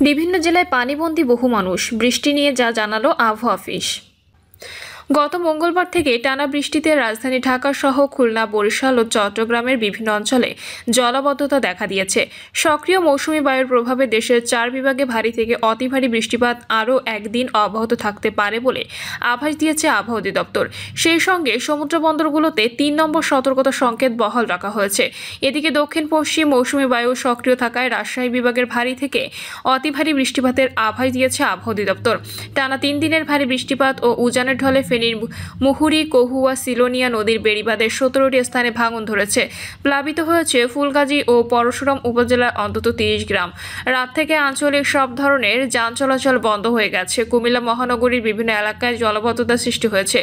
বিভিন্ন জেলায় পানিবন্দী বহু মানুষ, বৃষ্টি নিয়ে যা জানালো আবহাওয়া অফিস। গত মঙ্গলবার থেকে টানা বৃষ্টিতে রাজধানী ঢাকা সহ খুলনা, বরিশাল ও চট্টগ্রামের বিভিন্ন অঞ্চলে জলাবদ্ধতা দেখা দিয়েছে। সক্রিয় মৌসুমী বায়ুর প্রভাবে দেশের 4 বিভাগে ভারী থেকে অতি ভারী বৃষ্টিপাত আরও একদিন অব্যাহত থাকতে পারে বলে আভাস দিয়েছে আবহাওয়া অধিদপ্তর। সেই সঙ্গে সমুদ্র বন্দরগুলোতে 3 নম্বর সতর্কতা সংকেত বহাল রাখা হয়েছে। এদিকে দক্ষিণ পশ্চিম মৌসুমী বায়ু সক্রিয় থাকায় রাজশাহী বিভাগের ভারী থেকে অতি ভারী বৃষ্টিপাতের আভাস দিয়েছে আবহাওয়া অধিদপ্তর। টানা 3 দিনের ভারী বৃষ্টিপাত ও উজানের ঢলে ফেনীর মুহুরী, কহুয়া, সিলোনিয়া নদীর বেড়িবাঁধের 17টি স্থানে ভাঙন ধরেছে। প্লাবিত হয়েছে ফুলগাজী ও পরশুরাম উপজেলার অন্তত 30 গ্রাম। রাত থেকে আঞ্চলিক সব ধরনের যান চলাচল বন্ধ হয়ে গেছে। কুমিল্লা মহানগরীর বিভিন্ন এলাকায় জলাবদ্ধতা সৃষ্টি হয়েছে।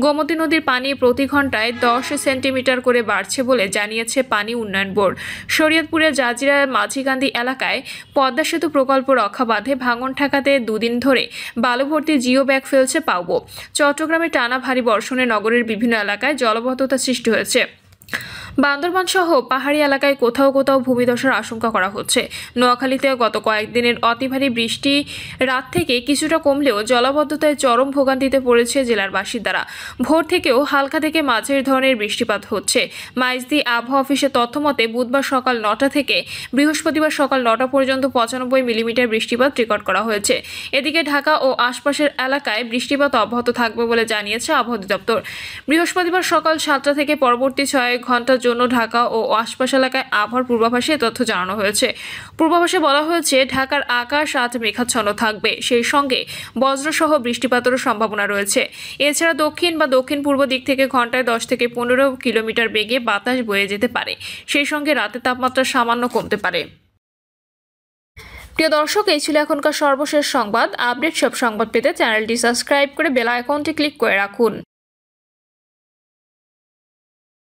গোমতী নদীর পানি প্রতি ঘন্টায় 10 সেন্টিমিটার করে বাড়ছে বলে জানিয়েছে পানি উন্নয়ন বোর্ড। শরীয়তপুরের জাজিরার মাঝিকান্দি এলাকায় পদ্মা সেতু প্রকল্প রক্ষা বাঁধে ভাঙন ঠেকাতে 2 দিন ধরে বালু ভর্তি জিও ব্যাগ ফেলছে পাউবো। চট্টগ্রামে টানা ভারী বর্ষণে নগরের বিভিন্ন এলাকায় জলাবদ্ধতা সৃষ্টি হয়েছে। বান্দরবান সহ পাহাড়ি এলাকায় কোথাও কোথাও ভূমিধসের আশঙ্কা করা হচ্ছে। নোয়াখালীতে গত কয়েকদিনের অতি ভারী বৃষ্টি রাত থেকে কিছুটা কমলেও জলাবদ্ধতায় চরম ভোগান্তিতে পড়েছে জেলার বাসিন্দারা। ভোর থেকেও হালকা থেকে মাঝারি ধরনের বৃষ্টিপাত হচ্ছে। মাইজদি আবহাওয়া অফিসের তথ্যমতে বুধবার সকাল 9টা থেকে বৃহস্পতিবার সকাল 9টা পর্যন্ত 95 মিলিমিটার বৃষ্টিপাত রেকর্ড করা হয়েছে। এদিকে ঢাকা ও আশপাশের এলাকায় বৃষ্টিপাত অব্যাহত থাকবে বলে জানিয়েছে আবহাওয়া অধিদপ্তর। বৃহস্পতিবার সকাল 7টা থেকে পরবর্তী 6 ঘন্টার জন্য ঢাকা ও আশপাশ এলাকায় আবহাওয়ার পূর্বাভাসে তথ্য জানানো হয়েছে। পূর্বাভাসে বলা হয়েছে ঢাকার আকাশ আজ মেঘাচ্ছন্ন থাকবে, সেই সঙ্গে বজ্রসহ বৃষ্টিপাতেরও সম্ভাবনা রয়েছে। এছাড়া দক্ষিণ বা দক্ষিণ পূর্ব দিক থেকে ঘন্টায় 10 থেকে 15 কিলোমিটার বেগে বাতাস বয়ে যেতে পারে। সেই সঙ্গে রাতের তাপমাত্রা সামান্য কমতে পারে। প্রিয় দর্শক, এই ছিল এখনকার সর্বশেষ সংবাদ। আপডেট সব সংবাদ পেতে চ্যানেলটি সাবস্ক্রাইব করে বেল আইকনটি ক্লিক করে রাখুন।